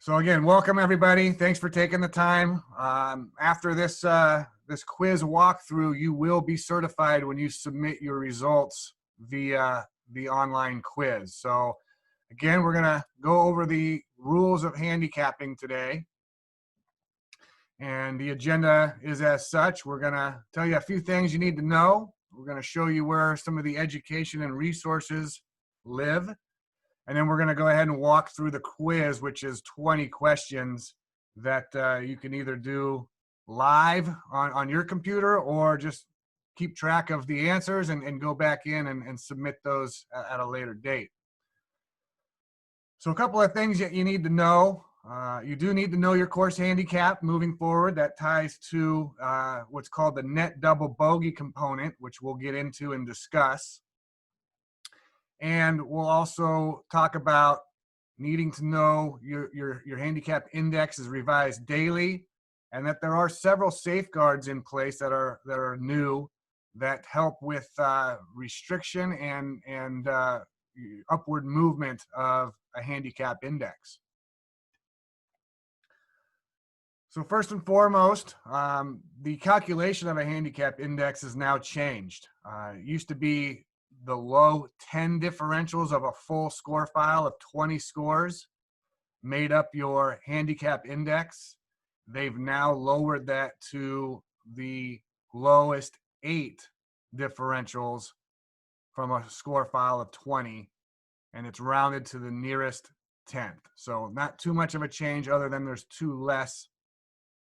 So again, welcome everybody. Thanks for taking the time. After this this quiz walkthrough, you will be certified when you submit your results via the online quiz. So again, we're gonna go over the rules of handicapping today. And the agenda is as such. We're gonna tell you a few things you need to know. We're gonna show you where some of the education and resources live. And then we're going to go ahead and walk through the quiz, which is 20 questions that you can either do live on your computer or just keep track of the answers and go back in and submit those at a later date. So a couple of things that you need to know. You do need to know your course handicap moving forward. That ties to what's called the net double bogey component, which we'll get into and discuss. And we'll also talk about needing to know your handicap index is revised daily, and that there are several safeguards in place that are new that help with restriction and upward movement of a handicap index. So first and foremost, the calculation of a handicap index is now changed. It used to be the low 10 differentials of a full score file of 20 scores made up your handicap index. They've now lowered that to the lowest 8 differentials from a score file of 20, and it's rounded to the nearest 10th. So not too much of a change other than there's 2 less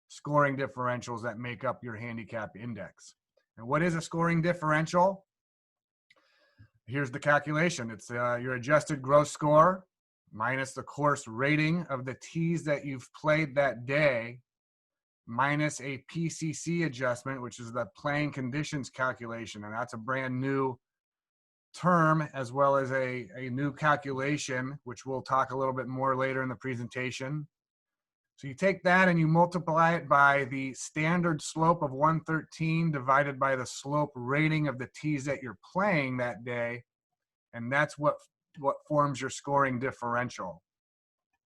scoring differentials that make up your handicap index. And what is a scoring differential? Here's the calculation. It's your adjusted gross score minus the course rating of the tees that you've played that day, minus a PCC adjustment, which is the playing conditions calculation. And that's a brand new term, as well as a new calculation, which we'll talk a little bit more later in the presentation. So you take that and you multiply it by the standard slope of 113 divided by the slope rating of the tees that you're playing that day, and that's what forms your scoring differential.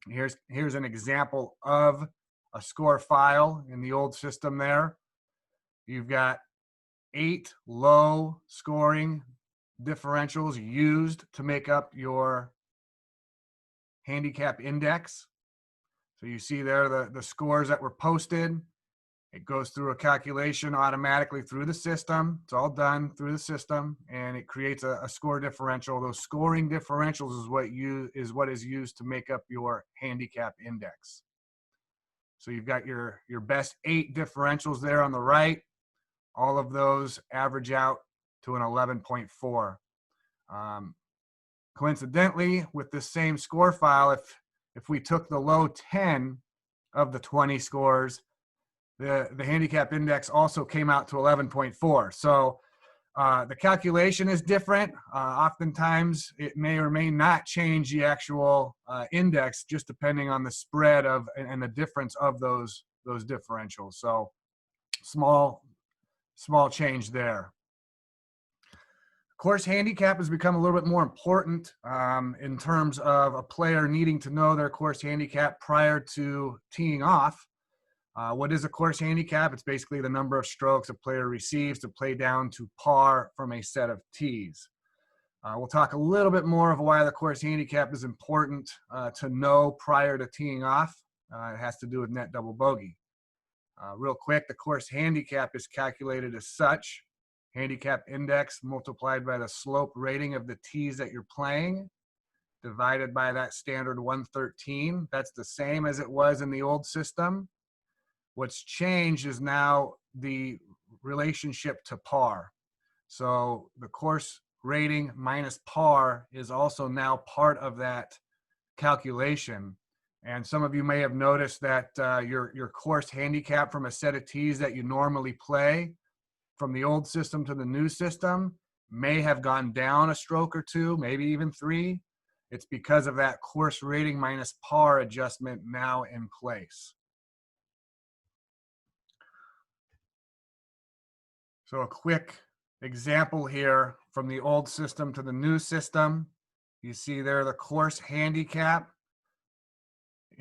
Here's an example of a score file in the old system there. You've got 8 low scoring differentials used to make up your handicap index. So you see there the scores that were posted. It goes through a calculation automatically through the system. It's all done through the system, and it creates a score differential. Those scoring differentials is what is used to make up your handicap index. So you've got your best 8 differentials there on the right. All of those average out to an 11.4. Coincidentally, with this same score file, if we took the low 10 of the 20 scores, the handicap index also came out to 11.4. So the calculation is different. Oftentimes, it may or may not change the actual index, just depending on the spread of and the difference of those differentials. So small change there. Course handicap has become a little bit more important in terms of a player needing to know their course handicap prior to teeing off. What is a course handicap? It's basically the number of strokes a player receives to play down to par from a set of tees. We'll talk a little bit more of why the course handicap is important to know prior to teeing off. It has to do with net double bogey. Real quick, the course handicap is calculated as such: handicap index multiplied by the slope rating of the tees that you're playing, divided by that standard 113. That's the same as it was in the old system. What's changed is now the relationship to par. So the course rating minus par is also now part of that calculation. And some of you may have noticed that your course handicap from a set of tees that you normally play from the old system to the new system may have gone down a stroke or 2, maybe even 3. It's because of that course rating minus par adjustment now in place. So a quick example here from the old system to the new system. You see there the course handicap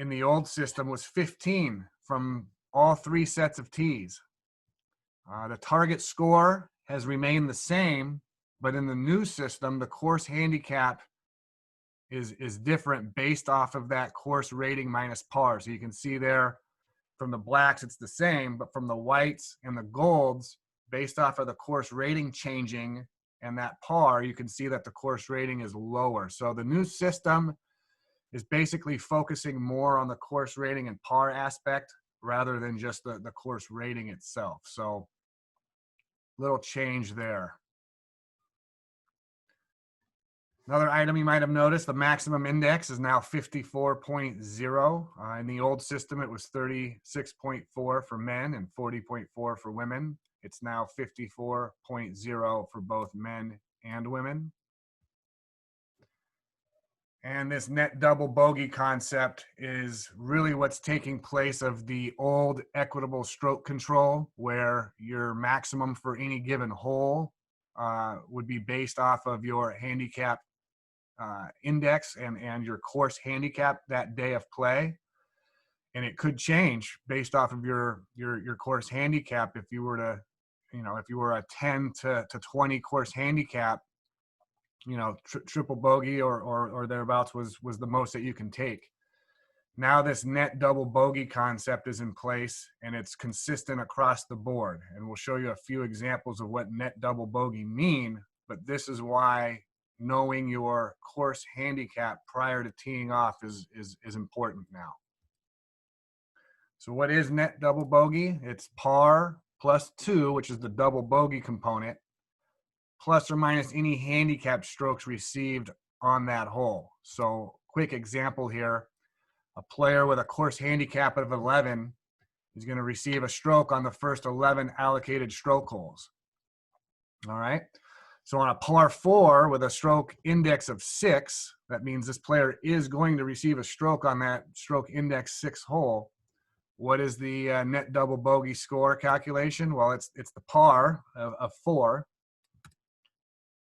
in the old system was 15 from all 3 sets of tees. The target score has remained the same, but in the new system, the course handicap is different based off of that course rating minus par. So you can see there from the blacks, it's the same, but from the whites and the golds, based off of the course rating changing and that par, you can see that the course rating is lower. So the new system is basically focusing more on the course rating and par aspect rather than just the course rating itself. So little change there. Another item you might have noticed, the maximum index is now 54.0. In the old system, it was 36.4 for men and 40.4 for women. It's now 54.0 for both men and women. And this net double bogey concept is really what's taking place of the old equitable stroke control, where your maximum for any given hole would be based off of your handicap index and your course handicap that day of play. And it could change based off of your course handicap. If you were to, if you were a 10 to 20 course handicap, triple bogey or thereabouts was the most that you can take. Now this net double bogey concept is in place and it's consistent across the board. And we'll show you a few examples of what net double bogey mean, but this is why knowing your course handicap prior to teeing off is important now. So what is net double bogey? It's par plus 2, which is the double bogey component, plus or minus any handicap strokes received on that hole. So quick example here, a player with a course handicap of 11 is going to receive a stroke on the first 11 allocated stroke holes. All right. So on a par 4 with a stroke index of 6, that means this player is going to receive a stroke on that stroke index 6 hole. What is the net double bogey score calculation? Well, it's the par of 4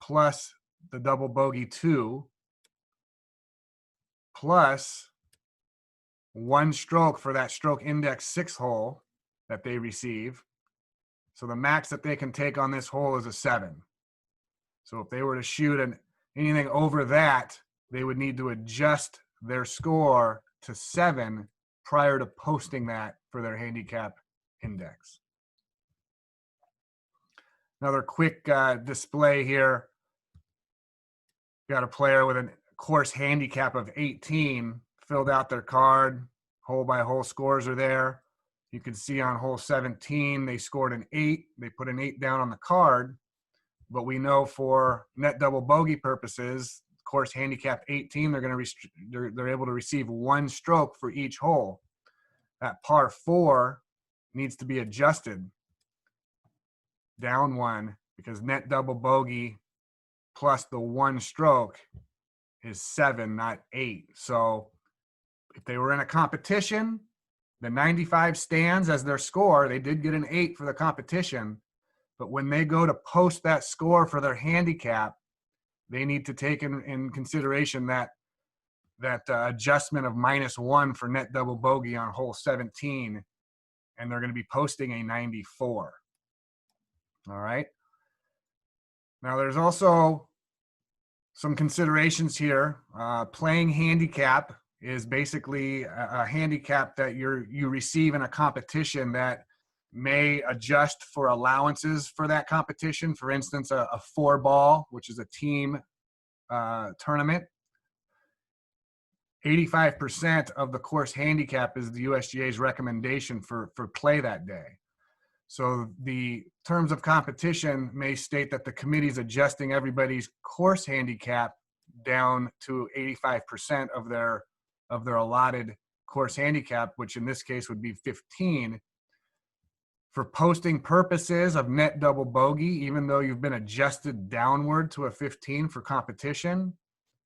plus the double bogey 2 plus 1 stroke for that stroke index 6 hole that they receive. So the max that they can take on this hole is a 7. So if they were to shoot anything over that, they would need to adjust their score to 7 prior to posting that for their handicap index. Another quick display here. Got a player with a course handicap of 18, filled out their card, hole by hole scores are there. You can see on hole 17, they scored an 8. They put an 8 down on the card, but we know for net double bogey purposes, course handicap 18, they're able to receive 1 stroke for each hole. That par 4 needs to be adjusted down 1 because net double bogey plus the 1 stroke is 7, not 8. So if they were in a competition, the 95 stands as their score. They did get an 8 for the competition, but when they go to post that score for their handicap, they need to take in consideration that adjustment of -1 for net double bogey on hole 17, and they're going to be posting a 94. All right. Now there's also some considerations here. Playing handicap is basically a handicap that you receive in a competition that may adjust for allowances for that competition. For instance, a 4-ball, which is a team tournament. 85% of the course handicap is the USGA's recommendation for play that day. So the terms of competition may state that the committee is adjusting everybody's course handicap down to 85% of their allotted course handicap, which in this case would be 15. For posting purposes of net double bogey, even though you've been adjusted downward to a 15 for competition,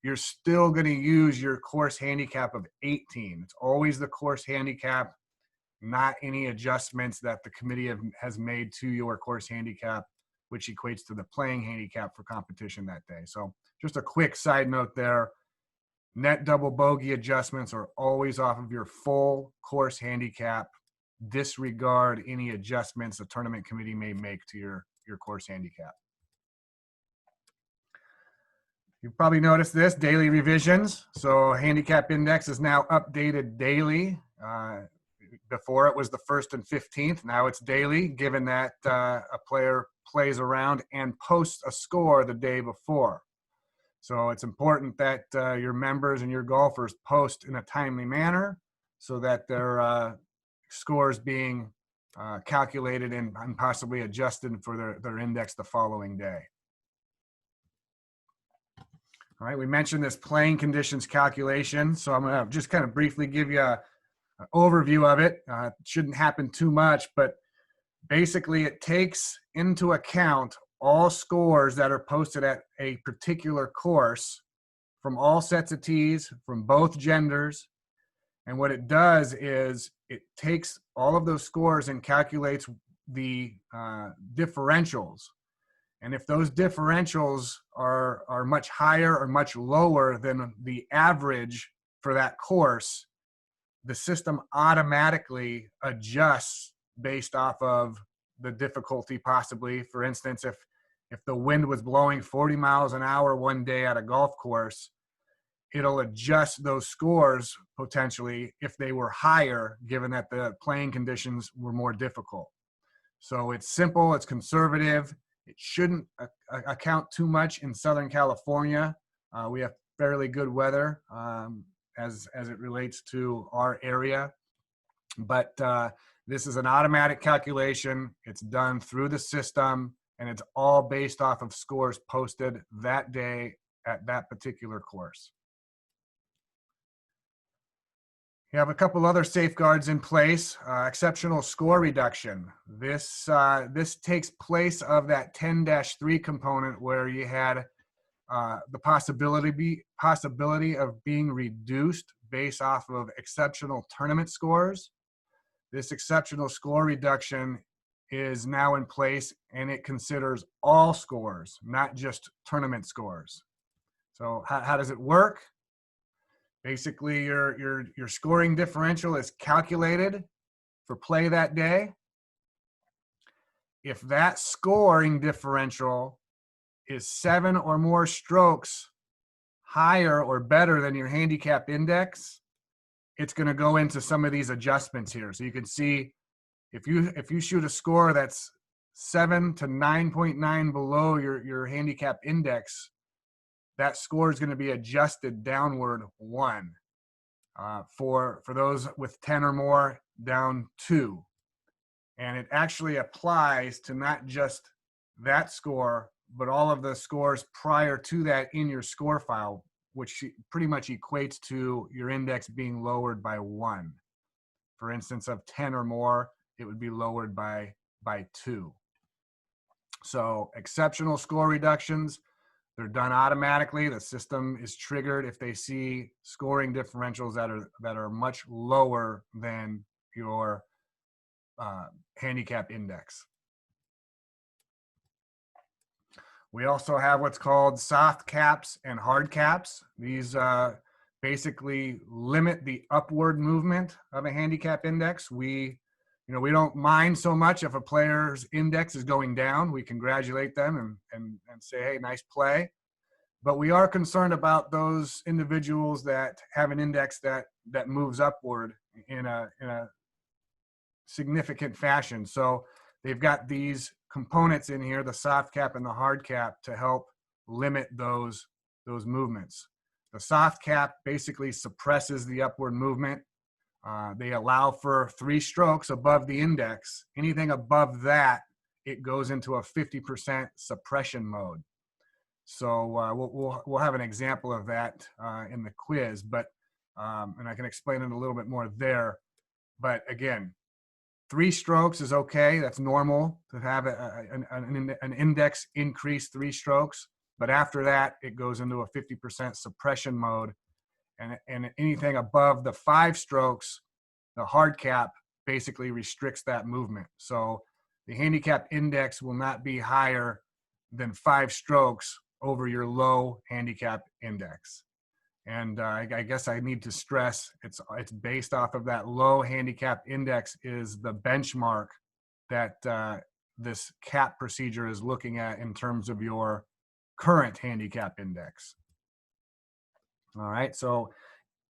you're still going to use your course handicap of 18. It's always the course handicap, not any adjustments that the committee has made to your course handicap, which equates to the playing handicap for competition that day. So just a quick side note there. Net double bogey adjustments are always off of your full course handicap. Disregard any adjustments the tournament committee may make to your course handicap. You've probably noticed this, daily revisions. So handicap index is now updated daily. Before it was the 1st and 15th. Now it's daily, given that a player plays around and posts a score the day before. So it's important that your members and your golfers post in a timely manner so that their scores being calculated and possibly adjusted for their index the following day. All right, we mentioned this playing conditions calculation. So I'm going to just kind of briefly give you an overview of it. It shouldn't happen too much, but basically it takes into account all scores that are posted at a particular course from all sets of tees, from both genders. And what it does is it takes all of those scores and calculates the differentials. And if those differentials are much higher or much lower than the average for that course, the system automatically adjusts based off of the difficulty possibly. For instance, if the wind was blowing 40 miles an hour one day at a golf course, it'll adjust those scores potentially if they were higher, given that the playing conditions were more difficult. So it's simple, it's conservative. It shouldn't account too much in Southern California. We have fairly good weather as it relates to our area. But this is an automatic calculation. It's done through the system, and it's all based off of scores posted that day at that particular course. You have a couple other safeguards in place. Exceptional score reduction. This takes place of that 10-3 component where you had the possibility of being reduced based off of exceptional tournament scores. This exceptional score reduction is now in place, and it considers all scores, not just tournament scores. So how does it work? Basically, your scoring differential is calculated for play that day. If that scoring differential is 7 or more strokes higher or better than your handicap index, it's going to go into some of these adjustments here. So you can see if you shoot a score that's 7 to 9.9 below your handicap index, that score is going to be adjusted downward 1. For those with 10 or more, down 2. And it actually applies to not just that score, but all of the scores prior to that in your score file, which pretty much equates to your index being lowered by 1. For instance, of 10 or more, it would be lowered by 2. So exceptional score reductions, they're done automatically. The system is triggered if they see scoring differentials that are much lower than your handicap index. We also have what's called soft caps and hard caps. These basically limit the upward movement of a handicap index. We don't mind so much if a player's index is going down. We congratulate them and say, hey, nice play. But we are concerned about those individuals that have an index that moves upward in a significant fashion. So they've got these components in here, the soft cap and the hard cap, to help limit those movements. The soft cap basically suppresses the upward movement. They allow for 3 strokes above the index. Anything above that, it goes into a 50% suppression mode. So we'll have an example of that in the quiz, but and I can explain it a little bit more there. But again, 3 strokes is okay. That's normal to have an index increase 3 strokes. But after that, it goes into a 50% suppression mode. And anything above the 5 strokes, the hard cap basically restricts that movement. So the handicap index will not be higher than 5 strokes over your low handicap index. And I guess I need to stress it's based off of that low handicap index is the benchmark that this CAP procedure is looking at in terms of your current handicap index. All right, so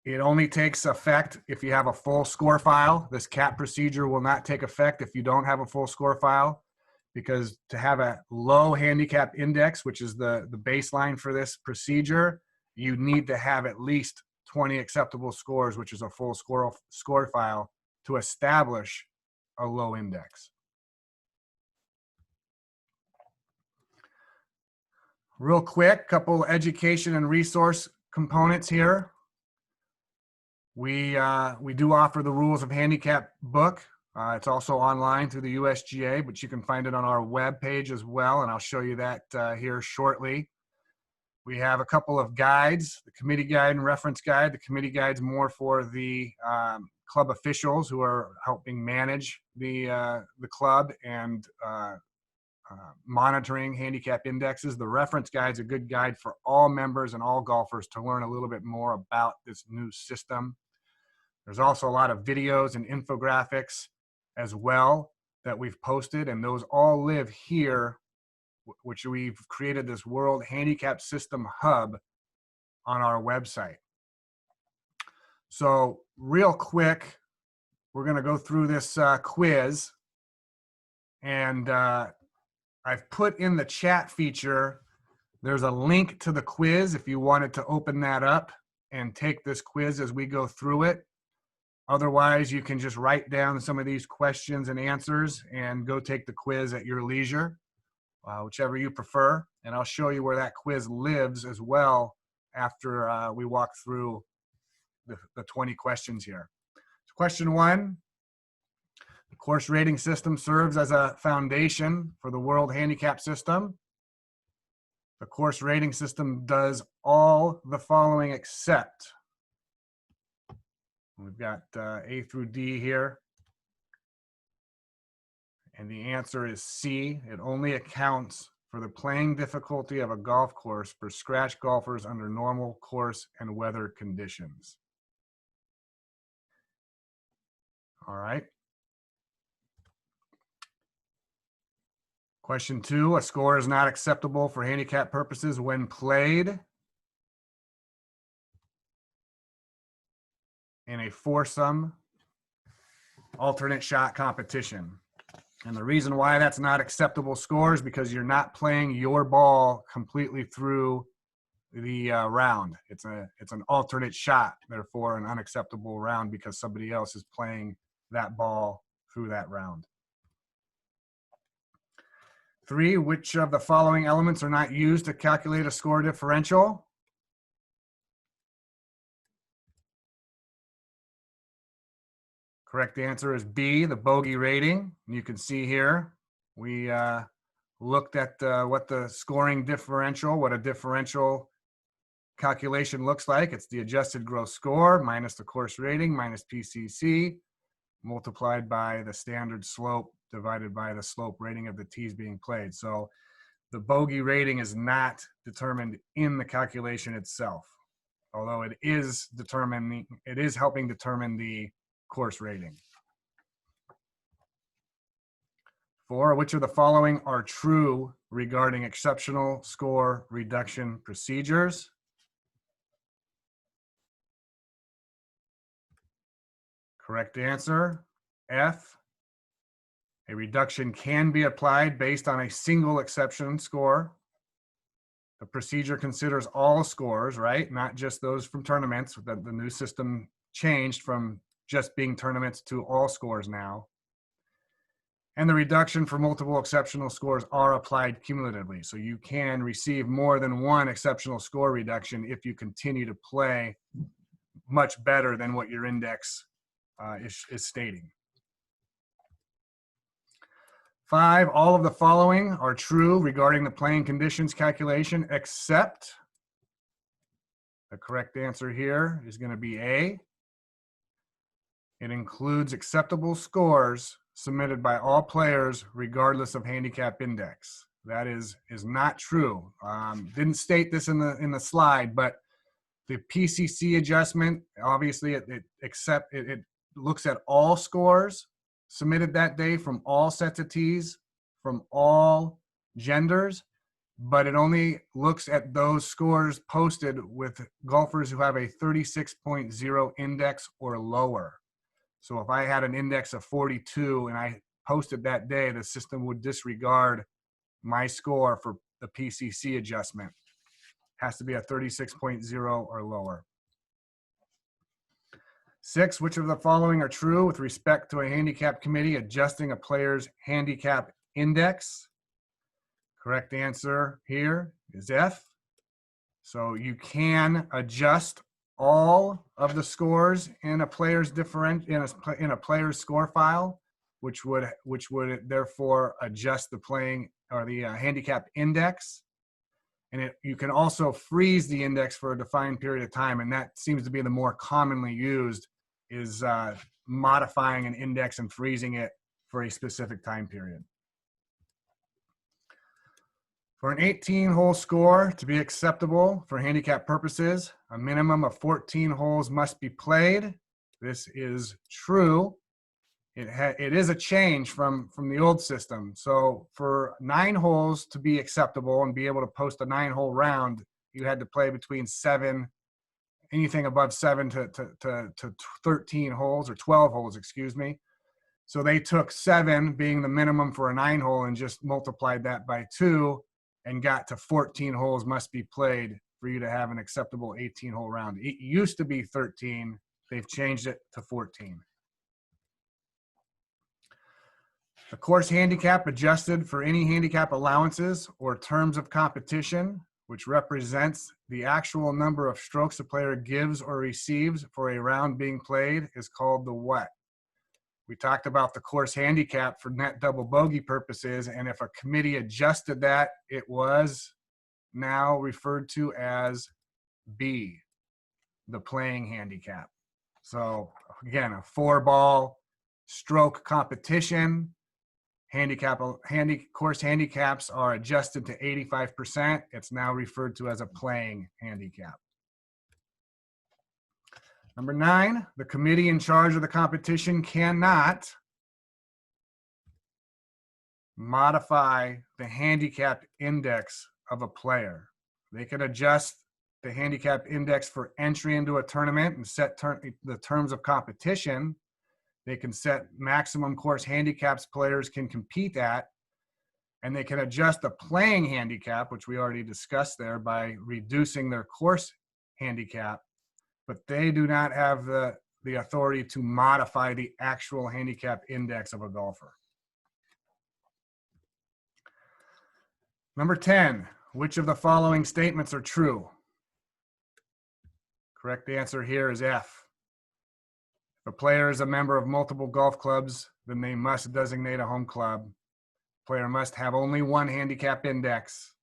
it only takes effect if you have a full score file. This CAP procedure will not take effect if you don't have a full score file, because to have a low handicap index, which is the baseline for this procedure, you need to have at least 20 acceptable scores, which is a full score file, to establish a low index. Real quick, couple education and resource components here. We do offer the Rules of Handicap book. It's also online through the USGA, but you can find it on our web page as well, and I'll show you that here shortly. We have a couple of guides, the committee guide and reference guide. The committee guide's more for the club officials who are helping manage the club and monitoring handicap indexes. The reference guide is a good guide for all members and all golfers to learn a little bit more about this new system. There's also a lot of videos and infographics as well that we've posted, and those all live here, which we've created this World Handicap System Hub on our website. So real quick, we're going to go through this quiz, and I've put in the chat feature, there's a link to the quiz if you wanted to open that up and take this quiz as we go through it. Otherwise, you can just write down some of these questions and answers and go take the quiz at your leisure, whichever you prefer. And I'll show you where that quiz lives as well after we walk through the 20 questions here. So question 1, the course rating system serves as a foundation for the World Handicap System. The course rating system does all the following except. We've got A through D here. And the answer is C. It only accounts for the playing difficulty of a golf course for scratch golfers under normal course and weather conditions. All right. Question 2, a score is not acceptable for handicap purposes when played in a foursome alternate shot competition. And the reason why that's not acceptable score is because you're not playing your ball completely through the round. It's an alternate shot, therefore an unacceptable round because somebody else is playing that ball through that round. 3, which of the following elements are not used to calculate a score differential? Correct answer is B, the bogey rating. You can see here, we looked at what the scoring differential, what a differential calculation looks like. It's the adjusted gross score minus the course rating minus PCC multiplied by the standard slope divided by the slope rating of the tees being played. So the bogey rating is not determined in the calculation itself, although it is helping determine the course rating. 4, which of the following are true regarding exceptional score reduction procedures? Correct answer, F. A reduction can be applied based on a single exception score. The procedure considers all scores, right? Not just those from tournaments. The new system changed from just being tournaments to all scores now. And the reduction for multiple exceptional scores are applied cumulatively. So you can receive more than one exceptional score reduction if you continue to play much better than what your index is stating. 5, all of the following are true regarding the playing conditions calculation, except the correct answer here is going to be A. It includes acceptable scores submitted by all players regardless of handicap index. That is not true. Didn't state this in the slide, but The PCC adjustment, obviously, it looks at all scores submitted that day from all sets of tees, from all genders, but it only looks at those scores posted with golfers who have a 36.0 index or lower. So if I had an index of 42 and I posted that day, the system would disregard my score for the PCC adjustment. Has to be a 36.0 or lower. 6, which of the following are true with respect to a handicap committee adjusting a player's handicap index? Correct answer here is F. So you can adjust all of the scores in a player's in a player's score file, which would therefore adjust the playing or the handicap index. And you can also freeze the index for a defined period of time, and that seems to be the more commonly used, is modifying an index and freezing it for a specific time period. For an 18-hole score to be acceptable for handicap purposes, a minimum of 14 holes must be played. This is true. It is a change from the old system. So for 9 holes to be acceptable and be able to post a 9-hole round, you had to play between 7, anything above 7 to 13 holes, or 12 holes, excuse me. So they took 7 being the minimum for a 9-hole and just multiplied that by 2 and got to 14 holes must be played for you to have an acceptable 18-hole round. It used to be 13. They've changed it to 14. The course handicap adjusted for any handicap allowances or terms of competition, which represents the actual number of strokes a player gives or receives for a round being played, is called the what? We talked about the course handicap for net double bogey purposes, and if a committee adjusted that, it was now referred to as B, the playing handicap. So again, a 4-ball stroke competition, course handicaps are adjusted to 85%. It's now referred to as a playing handicap. Number 9, the committee in charge of the competition cannot modify the handicap index of a player. They can adjust the handicap index for entry into a tournament and set the terms of competition. They can set maximum course handicaps players can compete at, and they can adjust the playing handicap, which we already discussed there, by reducing their course handicap, but they do not have the authority to modify the actual handicap index of a golfer. Number 10, which of the following statements are true? Correct answer here is F. If a player is a member of multiple golf clubs, then they must designate a home club. A player must have only one handicap index,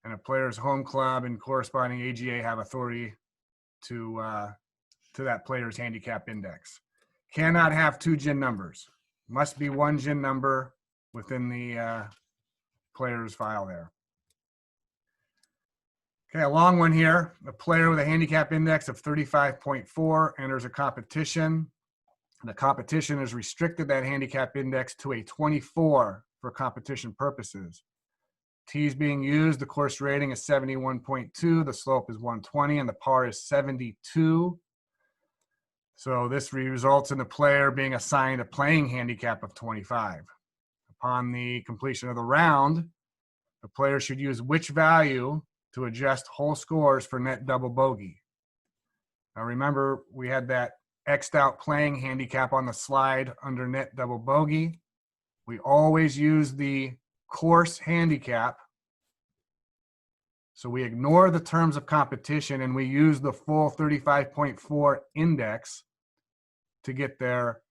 and a player's home club and corresponding AGA have authority to that player's handicap index. Cannot have 2 GIN numbers. Must be 1 GIN number within the player's file there. Okay, a long one here. A player with a handicap index of 35.4 enters a competition. The competition has restricted that handicap index to a 24 for competition purposes. Tees being used, the course rating is 71.2, the slope is 120, and the par is 72. So this results in the player being assigned a playing handicap of 25. Upon the completion of the round, the player should use which value to adjust whole scores for net double bogey? Now remember, we had that X'd out playing handicap on the slide under net double bogey. We always use the course handicap. So we ignore the terms of competition and we use the full 35.4 index to get their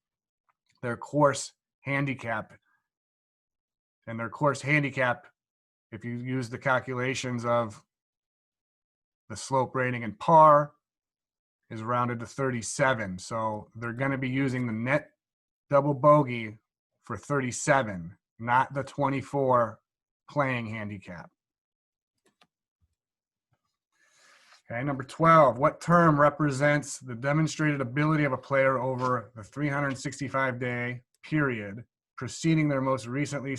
course handicap. And their course handicap, if you use the calculations of the slope rating and par, is rounded to 37. So they're going to be using the net double bogey for 37, not the 24 playing handicap. Okay, number 12, what term represents the demonstrated ability of a player over the 365-day period preceding their most recently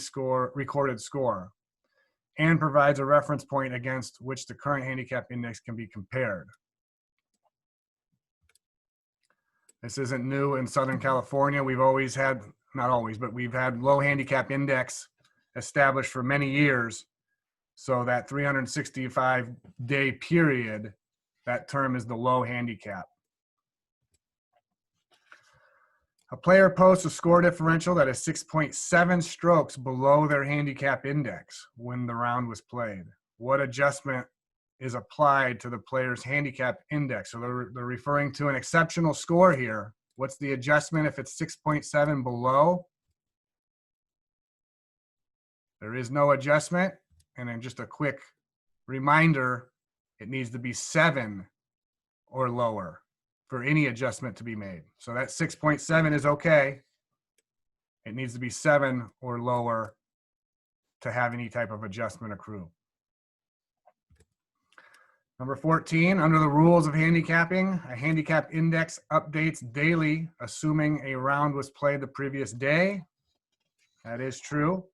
recorded score and provides a reference point against which the current handicap index can be compared? This isn't new in Southern California. We've always had, not always, but we've had low handicap index established for many years. So that 365-day period, that term is the low handicap. A player posts a score differential that is 6.7 strokes below their handicap index when the round was played. What adjustment is applied to the player's handicap index? So they're referring to an exceptional score here. What's the adjustment if it's 6.7 below? There is no adjustment. And then just a quick reminder, it needs to be 7 or lower for any adjustment to be made. So that 6.7 is okay. It needs to be 7 or lower to have any type of adjustment accrue. Number 14, under the rules of handicapping, a handicap index updates daily, assuming a round was played the previous day. That is true.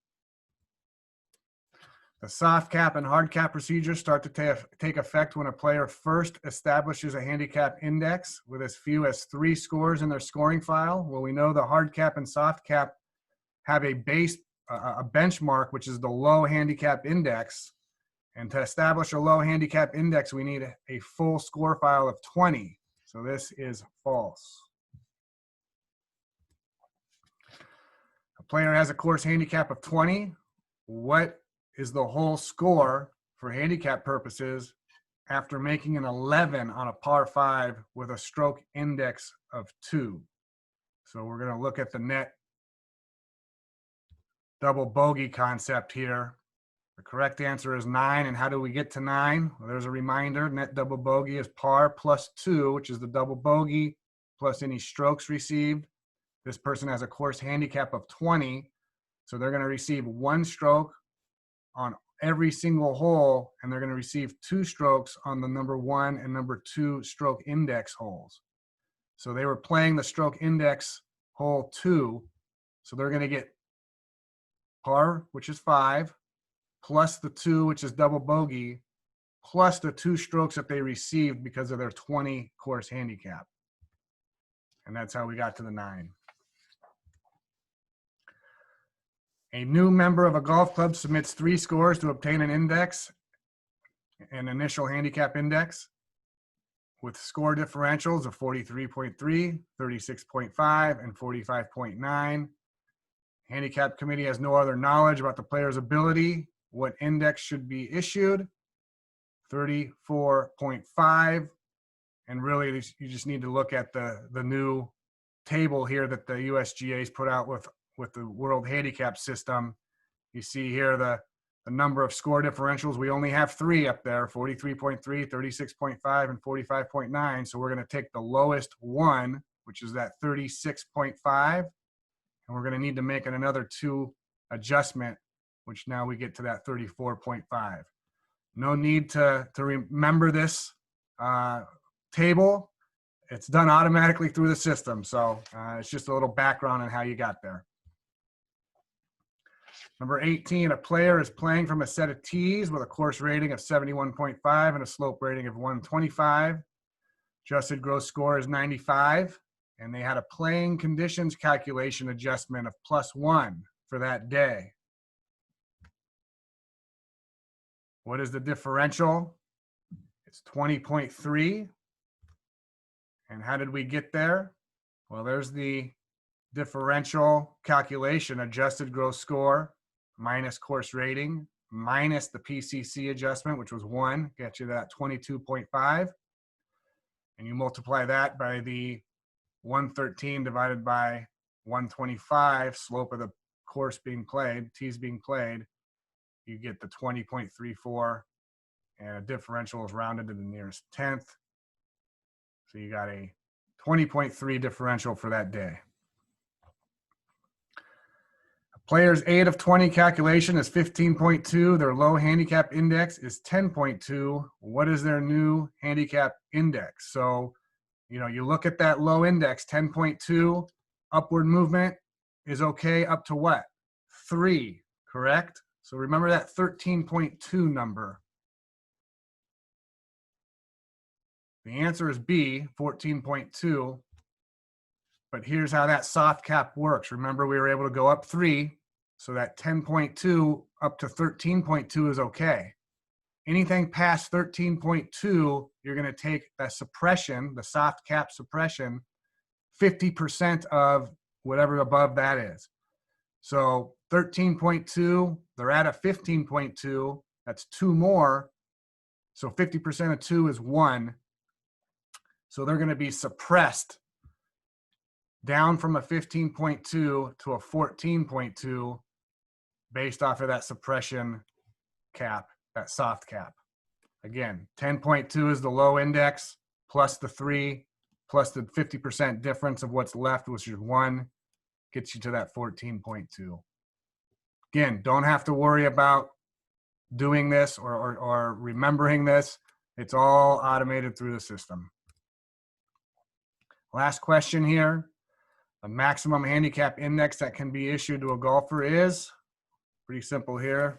The soft cap and hard cap procedures start to take effect when a player first establishes a handicap index with as few as 3 scores in their scoring file. Well, we know the hard cap and soft cap have a benchmark, which is the low handicap index. And to establish a low handicap index, we need a full score file of 20. So this is false. A player has a course handicap of 20. What is the whole score for handicap purposes after making an 11 on a par 5 with a stroke index of 2? So we're going to look at the net double bogey concept here. The correct answer is 9. And how do we get to 9? Well, there's a reminder. Net double bogey is par plus 2, which is the double bogey, plus any strokes received. This person has a course handicap of 20. So they're going to receive 1 stroke on every single hole, and they're going to receive 2 strokes on the number 1 and number 2 stroke index holes. So they were playing the stroke index hole 2. So they're going to get par, which is 5, plus the 2, which is double bogey, plus the 2 strokes that they received because of their 20 course handicap. And that's how we got to the 9. A new member of a golf club submits 3 scores to obtain an index, an initial handicap index, with score differentials of 43.3, 36.5, and 45.9. Handicap committee has no other knowledge about the player's ability. What index should be issued? 34.5. And really, you just need to look at the new table here that the USGA's put out with the World Handicap System. You see here the number of score differentials. We only have 3 up there, 43.3, 36.5, and 45.9. So we're going to take the lowest one, which is that 36.5, and we're going to need to make another 2 adjustment, which now we get to that 34.5. No need to remember this table. It's done automatically through the system. So it's just a little background on how you got there. Number 18, a player is playing from a set of tees with a course rating of 71.5 and a slope rating of 125. Adjusted gross score is 95. And they had a playing conditions calculation adjustment of +1 for that day. What is the differential? It's 20.3. And how did we get there? Well, there's the differential calculation, adjusted gross score minus course rating minus the PCC adjustment, which was 1, get you that 22.5. And you multiply that by the 113 divided by 125, slope of the course being played, tees being played, you get the 20.34, and a differential is rounded to the nearest 10th. So you got a 20.3 differential for that day. A Players 8 of 20 calculation is 15.2. Their low handicap index is 10.2. What is their new handicap index? So, you look at that low index, 10.2, upward movement is okay up to what? 3, correct? So remember that 13.2 number. The answer is B, 14.2. But here's how that soft cap works. Remember, we were able to go up 3, so that 10.2 up to 13.2 is okay. Anything past 13.2, you're going to take the suppression, the soft cap suppression, 50% of whatever above that is. So 13.2, they're at a 15.2, that's 2 more. So 50% of 2 is 1. So they're going to be suppressed down from a 15.2 to a 14.2 based off of that suppression cap, that soft cap. Again, 10.2 is the low index, plus the 3, plus the 50% difference of what's left, which is 1, gets you to that 14.2. Again, don't have to worry about doing this or remembering this. It's all automated through the system. Last question here. The maximum handicap index that can be issued to a golfer is, pretty simple here,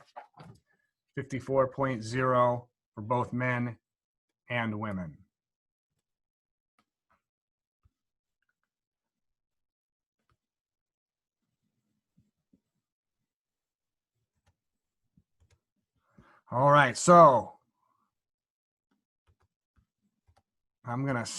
54.0 for both men and women. All right, so I'm going to